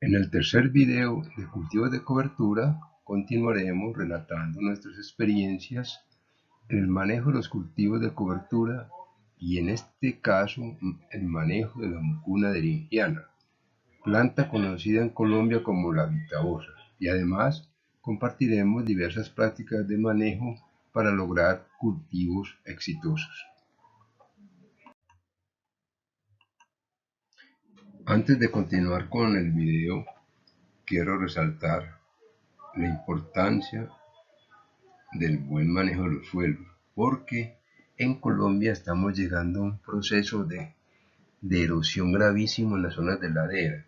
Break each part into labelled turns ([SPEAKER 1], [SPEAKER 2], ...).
[SPEAKER 1] En el tercer video de cultivos de cobertura continuaremos relatando nuestras experiencias en el manejo de los cultivos de cobertura y en este caso el manejo de la mucuna deringiana, planta conocida en Colombia como la vitaosa, y además compartiremos diversas prácticas de manejo para lograr cultivos exitosos. Antes de continuar con el video, quiero resaltar la importancia del buen manejo de los suelos, porque en Colombia estamos llegando a un proceso de erosión gravísimo en las zonas de ladera,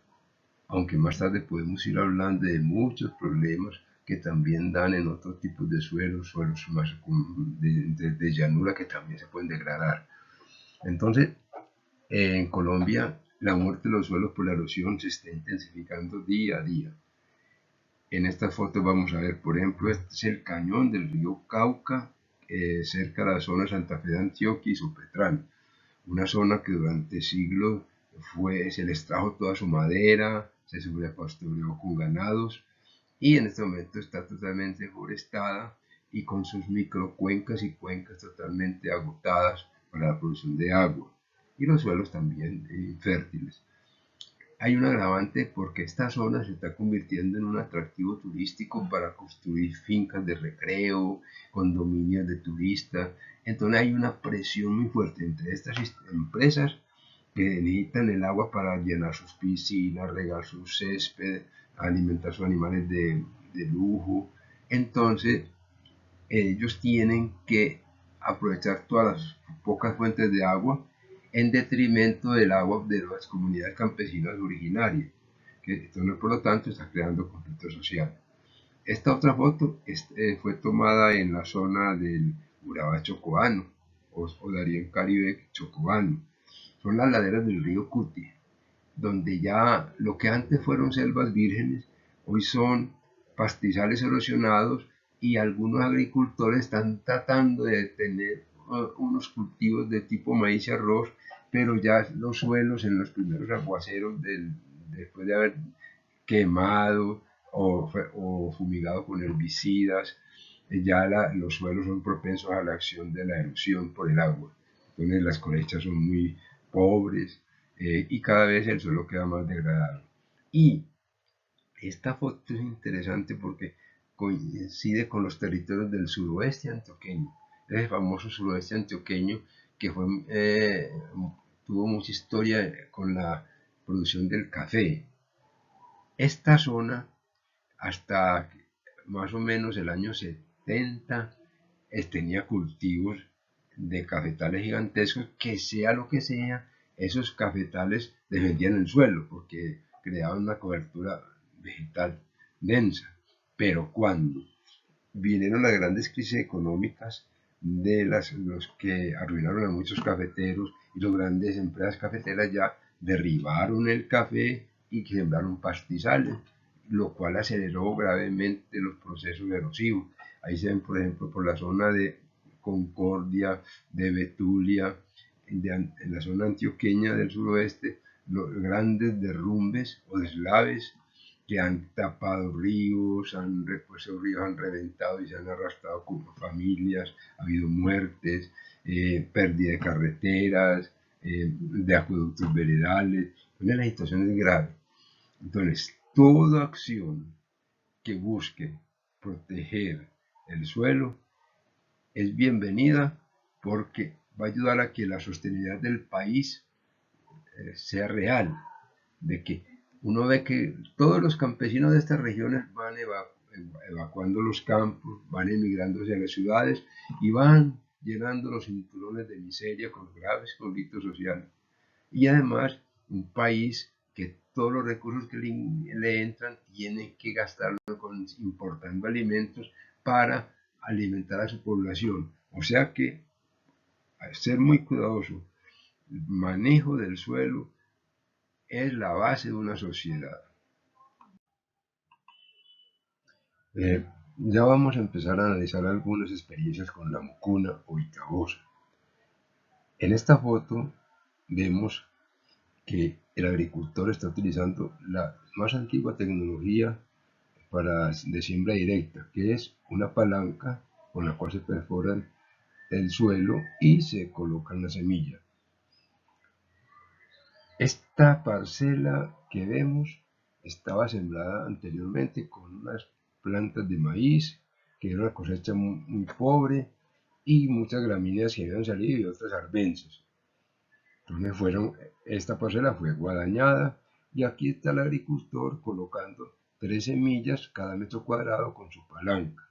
[SPEAKER 1] aunque más tarde podemos ir hablando de muchos problemas que también dan en otros tipos de suelos más de llanura que también se pueden degradar. Entonces, en Colombia la muerte de los suelos por la erosión se está intensificando día a día. En esta foto vamos a ver, por ejemplo, este es el cañón del río Cauca, cerca de la zona de Santa Fe de Antioquia y Sopetrán, una zona que durante siglos se les trajo toda su madera, se sobrepastoreó con ganados y en este momento está totalmente deforestada y con sus microcuencas y cuencas totalmente agotadas para la producción de agua y los suelos también infértiles. Hay un agravante porque esta zona se está convirtiendo en un atractivo turístico para construir fincas de recreo, condominios de turistas. Entonces hay una presión muy fuerte entre estas empresas que necesitan el agua para llenar sus piscinas, regar su césped, alimentar sus animales de lujo. Entonces ellos tienen que aprovechar todas las pocas fuentes de agua en detrimento del agua de las comunidades campesinas originarias, que entonces, por lo tanto está creando conflicto social. Esta otra foto fue tomada en la zona del Urabá Chocoano o Darién Caribe Chocobano. Son las laderas del río Cuti, donde ya lo que antes fueron selvas vírgenes, hoy son pastizales erosionados y algunos agricultores están tratando de tener unos cultivos de tipo maíz y arroz, pero ya los suelos en los primeros aguaceros después de haber quemado o fumigado con herbicidas, ya los suelos son propensos a la acción de la erosión por el agua. Entonces las cosechas son muy pobres y cada vez el suelo queda más degradado. Y esta foto es interesante porque coincide con los territorios del suroeste antioqueño, el famoso suroeste antioqueño que tuvo mucha historia con la producción del café. Esta zona, hasta más o menos el año 70, tenía cultivos de cafetales gigantescos que sea lo que sea, esos cafetales defendían el suelo porque creaban una cobertura vegetal densa. Pero cuando vinieron las grandes crisis económicas de los que arruinaron a muchos cafeteros y las grandes empresas cafeteras ya derribaron el café y sembraron pastizales, lo cual aceleró gravemente los procesos erosivos. Ahí se ven, por ejemplo, por la zona de Concordia, de Betulia, en la zona antioqueña del suroeste, los grandes derrumbes o deslaves que han tapado ríos, esos ríos han reventado y se han arrastrado como familias, ha habido muertes, pérdida de carreteras, de acueductos veredales. Entonces la situación es grave. Entonces, toda acción que busque proteger el suelo es bienvenida porque va a ayudar a que la sostenibilidad del país sea real, de que uno ve que todos los campesinos de estas regiones van evacuando los campos, van emigrando hacia las ciudades y van llenando los cinturones de miseria con graves conflictos sociales. Y además, un país que todos los recursos que le entran tiene que gastarlo importando alimentos para alimentar a su población. O sea que, al ser muy cuidadoso, el manejo del suelo es la base de una sociedad. Ya vamos a empezar a analizar algunas experiencias con la mucuna o vitaosa. En esta foto vemos que el agricultor está utilizando la más antigua tecnología de siembra directa, que es una palanca con la cual se perfora el suelo y se colocan las semillas. Esta parcela que vemos estaba sembrada anteriormente con unas plantas de maíz, que era una cosecha muy pobre, y muchas gramíneas que habían salido y otras arbences. Entonces esta parcela fue guadañada y aquí está el agricultor colocando 3 semillas cada metro cuadrado con su palanca.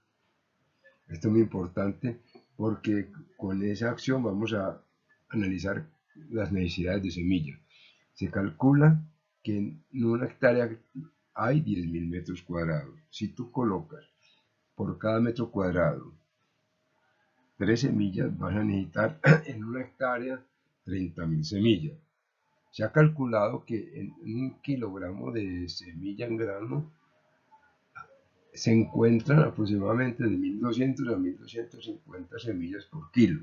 [SPEAKER 1] Esto es muy importante porque con esa acción vamos a analizar las necesidades de semilla. Se calcula que en una hectárea hay 10.000 metros cuadrados. Si tú colocas por cada metro cuadrado 3 semillas, vas a necesitar en una hectárea 30.000 semillas. Se ha calculado que en un kilogramo de semilla en grano se encuentran aproximadamente de 1.200 a 1.250 semillas por kilo.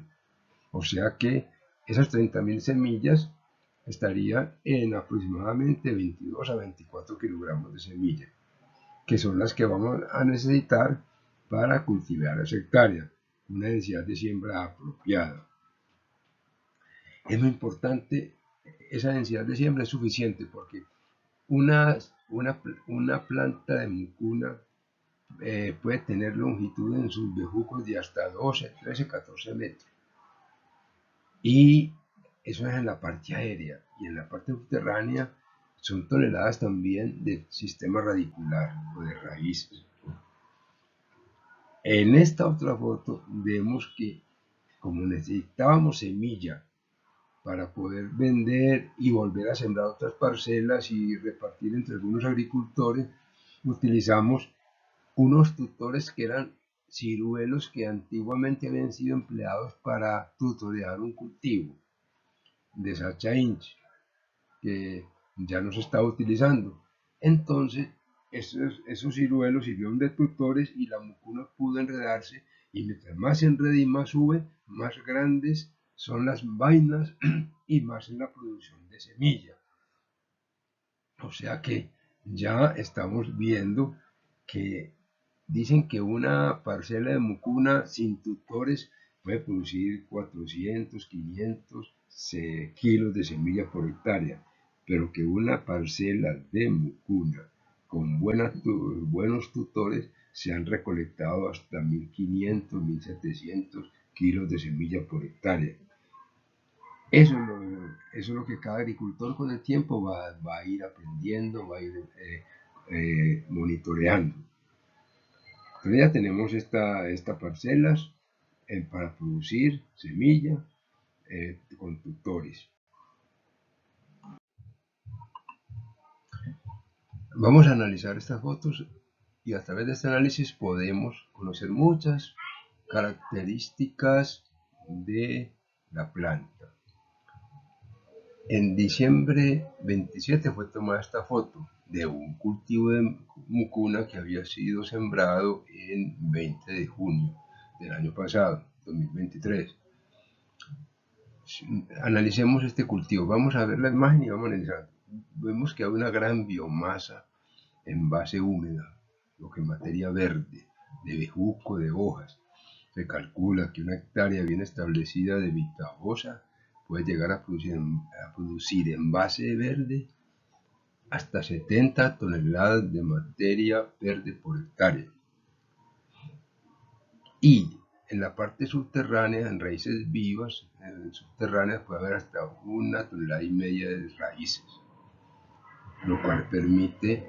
[SPEAKER 1] O sea que esas 30.000 semillas estarían en aproximadamente 22 a 24 kilogramos de semilla, que son las que vamos a necesitar para cultivar esa hectárea, una densidad de siembra apropiada. Es muy importante, esa densidad de siembra es suficiente porque una planta de mucuna puede tener longitud en sus bejucos de hasta 12, 13, 14 metros. Y eso es en la parte aérea. Y en la parte subterránea son toneladas también de sistema radicular o de raíces. En esta otra foto vemos que como necesitábamos semilla para poder vender y volver a sembrar otras parcelas y repartir entre algunos agricultores, utilizamos unos tutores que eran ciruelos que antiguamente habían sido empleados para tutorear un cultivo de Sacha Inch, que ya no se estaba utilizando. Entonces, esos ciruelos sirvieron de tutores y la mucuna pudo enredarse, y mientras más se enreda y más sube, más grandes son las vainas y más en la producción de semilla. O sea que ya estamos viendo que dicen que una parcela de mucuna sin tutores puede producir 400, 500 kilos de semilla por hectárea, pero que una parcela de mucuna con buenos tutores se han recolectado hasta 1.500, 1.700 kilos de semilla por hectárea. Eso es lo que cada agricultor con el tiempo va a ir aprendiendo, va a ir monitoreando. Entonces ya tenemos estas parcelas para producir semilla con tutores. Vamos a analizar estas fotos y a través de este análisis podemos conocer muchas características de la planta. En diciembre 27 fue tomada esta foto de un cultivo de mucuna que había sido sembrado en 20 de junio del año pasado, 2023. Analicemos este cultivo. Vamos a ver la imagen y vamos a analizar. Vemos que hay una gran biomasa en base húmeda, lo que es materia verde, de bejuco, de hojas. Se calcula que una hectárea bien establecida de vitajosa puede llegar a producir en base verde hasta 70 toneladas de materia verde por hectárea. Y en la parte subterránea, en raíces vivas, subterráneas puede haber hasta 1,5 toneladas de raíces, lo cual permite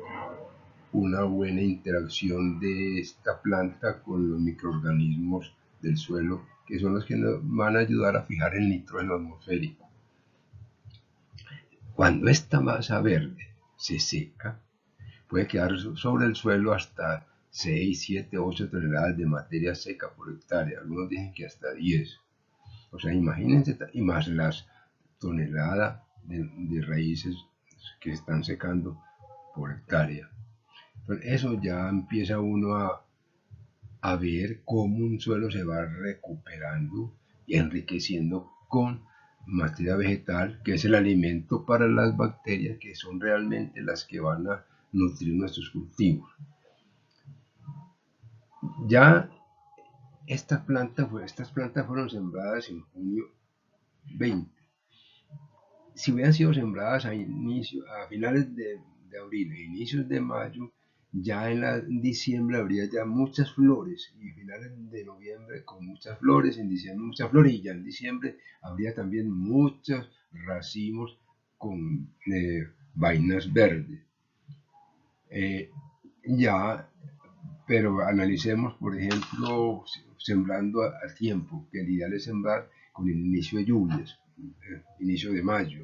[SPEAKER 1] una buena interacción de esta planta con los microorganismos del suelo, que son los que nos van a ayudar a fijar el nitrógeno atmosférico. Cuando esta masa verde se seca, puede quedar sobre el suelo hasta 6, 7, 8 toneladas de materia seca por hectárea. Algunos dicen que hasta 10. O sea, imagínense, y más las toneladas de raíces que están secando por hectárea. Entonces, eso ya empieza uno a ver cómo un suelo se va recuperando y enriqueciendo con materia vegetal, que es el alimento para las bacterias, que son realmente las que van a nutrir nuestros cultivos. Ya estas plantas fueron sembradas en junio 20. Si hubieran sido sembradas a finales de abril e inicios de mayo, ya en diciembre habría ya muchas flores, y finales de noviembre con muchas flores, en diciembre muchas flores, y ya en diciembre habría también muchos racimos con vainas verdes. Ya, pero analicemos, por ejemplo, sembrando a tiempo, que el ideal es sembrar con el inicio de lluvias, inicio de mayo.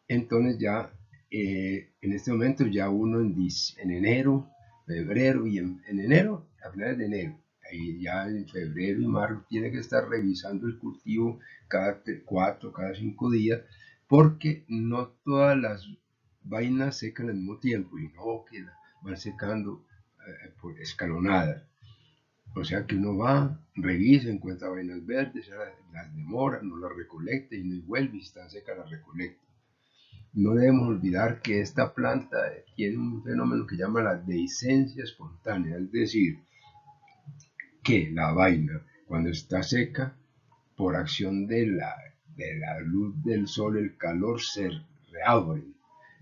[SPEAKER 1] Entonces ya en este momento ya uno en enero, febrero y en enero, a finales de enero, y ya en febrero y marzo tiene que estar revisando el cultivo cada 4, cada 5 días, porque no todas las vainas secan al mismo tiempo, y no que van secando por escalonadas. O sea que uno va, revisa, encuentra vainas verdes, las demora, no las recolecta y no vuelve y están secas las recolecta. No debemos olvidar que esta planta tiene un fenómeno que llama la dehiscencia espontánea, es decir, que la vaina, cuando está seca, por acción de la luz del sol, el calor, se reabren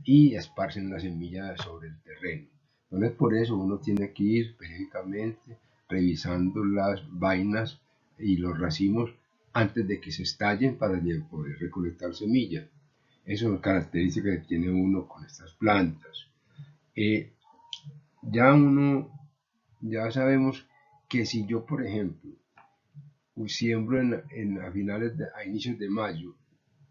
[SPEAKER 1] y esparcen las semillas sobre el terreno. Entonces, por eso uno tiene que ir periódicamente revisando las vainas y los racimos antes de que se estallen para poder recolectar semillas. Eso es una característica que tiene uno con estas plantas. Ya sabemos que si yo, por ejemplo, siembro a inicios de mayo,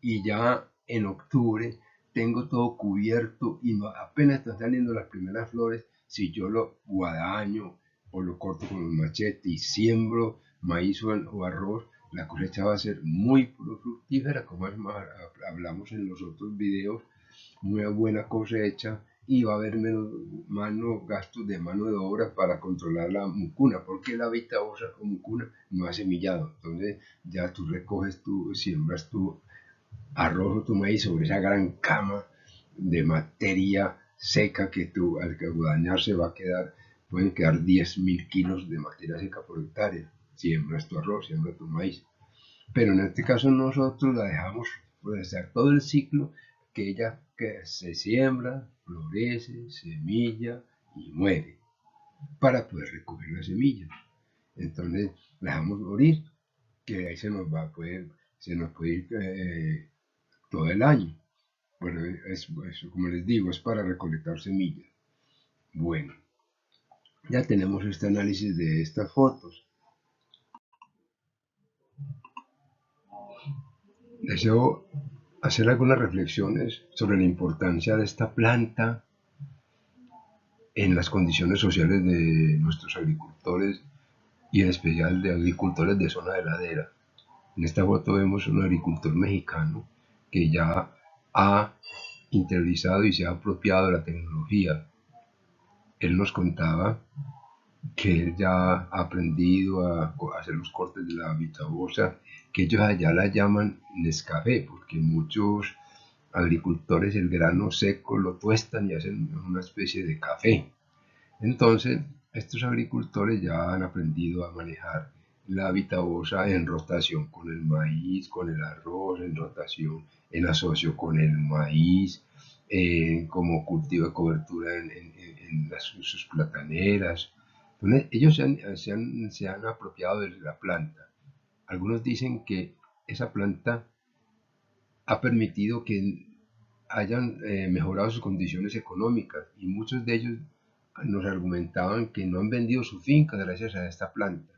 [SPEAKER 1] y ya en octubre tengo todo cubierto y apenas están saliendo las primeras flores, si yo lo guadaño o lo corto con un machete y siembro maíz o arroz, la cosecha va a ser muy fructífera, como hablamos en los otros videos, muy buena cosecha, y va a haber menos gastos de mano de obra para controlar la mucuna, porque la Vitaosa o mucuna no ha semillado. Entonces ya tú siembras tu arroz o tu maíz sobre esa gran cama de materia seca que tú al dañarse pueden quedar 10.000 kilos de materia seca por hectárea. Siembras tu arroz, siembras tu maíz. Pero en este caso nosotros la dejamos hacer todo el ciclo, que se siembra, florece, semilla y muere, para poder recoger las semillas. Entonces la dejamos morir, que ahí se nos puede ir todo el año. Bueno, como les digo, es para recolectar semillas. Bueno, ya tenemos este análisis de estas fotos. Deseo hacer algunas reflexiones sobre la importancia de esta planta en las condiciones sociales de nuestros agricultores, y en especial de agricultores de zona de ladera. En esta foto vemos un agricultor mexicano que ya ha interiorizado y se ha apropiado de la tecnología. Él nos contaba que él ya ha aprendido a hacer los cortes de la vitabosa, que ellos allá la llaman Nescafé, porque muchos agricultores el grano seco lo tuestan y hacen una especie de café. Entonces, estos agricultores ya han aprendido a manejar la vitabosa en rotación con el maíz, con el arroz, en rotación, en asocio con el maíz, como cultivo de cobertura en sus plataneras. Entonces, ellos se han apropiado de la planta. Algunos dicen que esa planta ha permitido que hayan mejorado sus condiciones económicas, y muchos de ellos nos argumentaban que no han vendido su finca gracias a esta planta.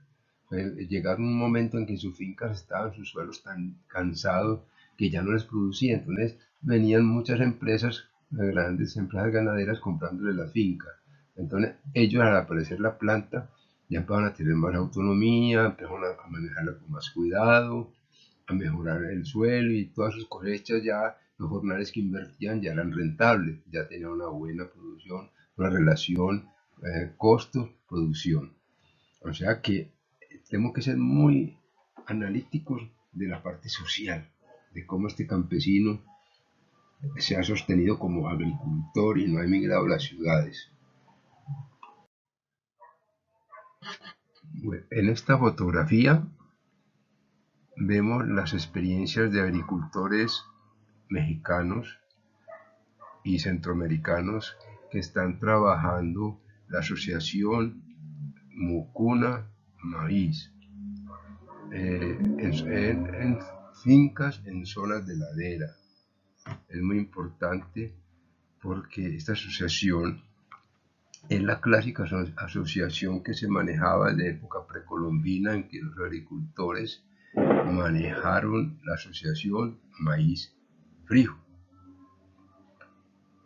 [SPEAKER 1] Llegaron un momento en que sus fincas estaban, sus suelos tan cansados que ya no les producía. Entonces venían muchas empresas, grandes empresas ganaderas, comprándole la finca. Entonces ellos, al aparecer la planta, ya empezaron a tener más autonomía, empezaron a manejarla con más cuidado, a mejorar el suelo, y todas sus cosechas, ya los jornales que invertían ya eran rentables, ya tenían una buena producción, una relación costo-producción. O sea que tenemos que ser muy analíticos de la parte social de cómo este campesino se ha sostenido como agricultor y no ha emigrado a las ciudades. En esta fotografía vemos las experiencias de agricultores mexicanos y centroamericanos que están trabajando la asociación Mucuna Maíz en fincas en zonas de ladera. Es muy importante porque esta asociación es la clásica asociación que se manejaba de época precolombina, en que los agricultores manejaron la asociación maíz-frijol,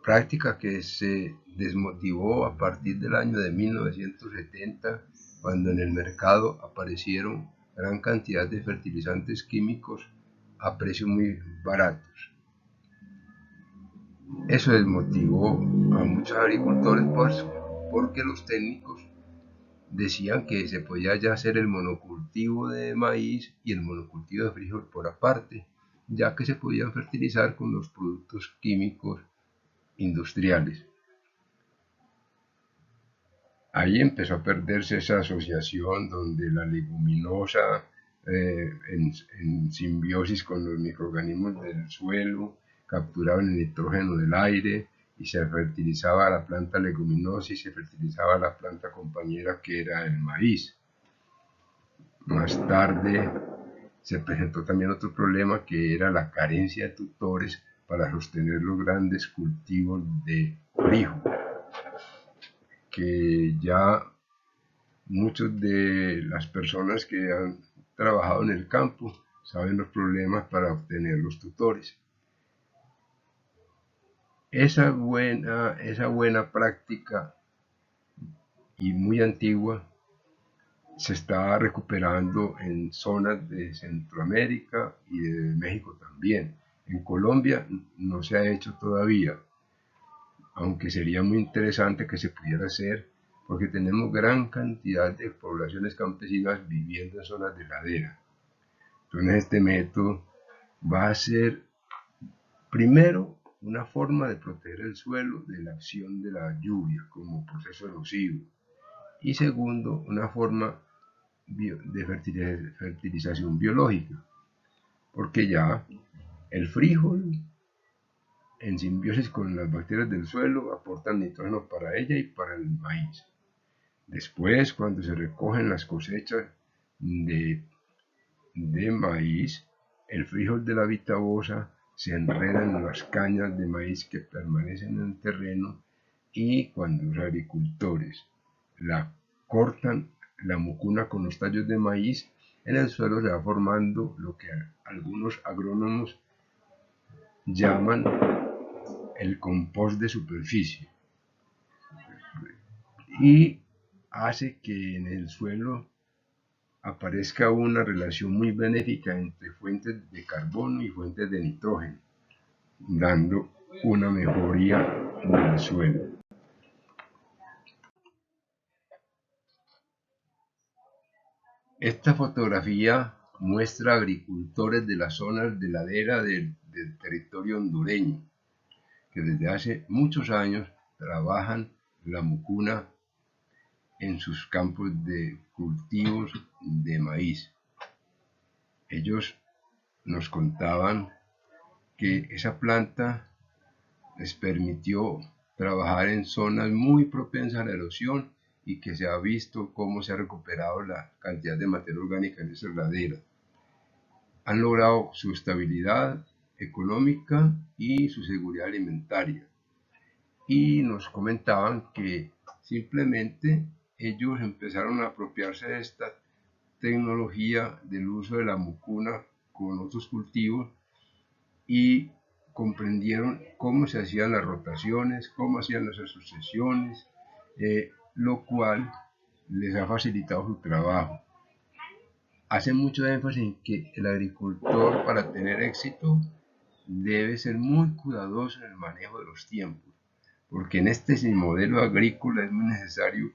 [SPEAKER 1] práctica que se desmotivó a partir del año de 1970, cuando en el mercado aparecieron gran cantidad de fertilizantes químicos a precios muy baratos. Eso desmotivó a muchos agricultores porque los técnicos decían que se podía ya hacer el monocultivo de maíz y el monocultivo de frijol por aparte, ya que se podían fertilizar con los productos químicos industriales. Ahí empezó a perderse esa asociación donde la leguminosa, en simbiosis con los microorganismos del suelo, capturaba el nitrógeno del aire y se fertilizaba la planta leguminosa y se fertilizaba la planta compañera, que era el maíz. Más tarde se presentó también otro problema, que era la carencia de tutores para sostener los grandes cultivos de frijol, que ya muchas de las personas que han trabajado en el campo saben los problemas para obtener los tutores. Esa buena práctica y muy antigua se está recuperando en zonas de Centroamérica y de México también. En Colombia no se ha hecho todavía, aunque sería muy interesante que se pudiera hacer, porque tenemos gran cantidad de poblaciones campesinas viviendo en zonas de ladera. Entonces este método va a ser, primero, una forma de proteger el suelo de la acción de la lluvia como proceso erosivo, y segundo, una forma de fertilización biológica, porque ya el frijol, en simbiosis con las bacterias del suelo, aportan nitrógeno para ella y para el maíz. Después, cuando se recogen las cosechas de maíz, el frijol de la vitabosa se enreda en las cañas de maíz que permanecen en el terreno, y cuando los agricultores la cortan, la mucuna con los tallos de maíz, en el suelo se va formando lo que algunos agrónomos llaman el compost de superficie, y hace que en el suelo aparezca una relación muy benéfica entre fuentes de carbono y fuentes de nitrógeno, dando una mejoría del suelo. Esta fotografía muestra agricultores de las zonas de ladera del territorio hondureño, que desde hace muchos años trabajan la mucuna en sus campos de cultivos de maíz. Ellos nos contaban que esa planta les permitió trabajar en zonas muy propensas a la erosión, y que se ha visto cómo se ha recuperado la cantidad de materia orgánica en esas laderas. Han logrado su estabilidad económica y su seguridad alimentaria, y nos comentaban que simplemente ellos empezaron a apropiarse de esta tecnología del uso de la mucuna con otros cultivos, y comprendieron cómo se hacían las rotaciones, cómo hacían las asociaciones, lo cual les ha facilitado su trabajo. Hace mucho énfasis en que el agricultor, para tener éxito, debe ser muy cuidadoso en el manejo de los tiempos, porque en este modelo agrícola es muy necesario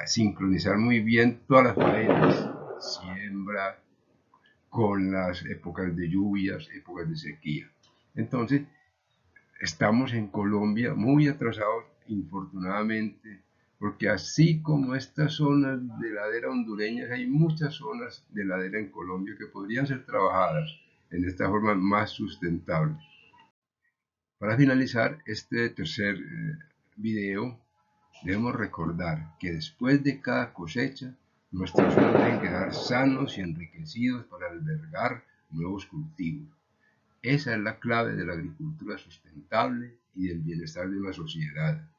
[SPEAKER 1] sincronizar muy bien todas las faenas: siembra, con las épocas de lluvias, épocas de sequía. Entonces, estamos en Colombia muy atrasados, infortunadamente, porque así como estas zonas de ladera hondureñas, hay muchas zonas de ladera en Colombia que podrían ser trabajadas en esta forma más sustentable. Para finalizar este tercer video, debemos recordar que después de cada cosecha, nuestros suelos deben quedar sanos y enriquecidos para albergar nuevos cultivos. Esa es la clave de la agricultura sustentable y del bienestar de una sociedad.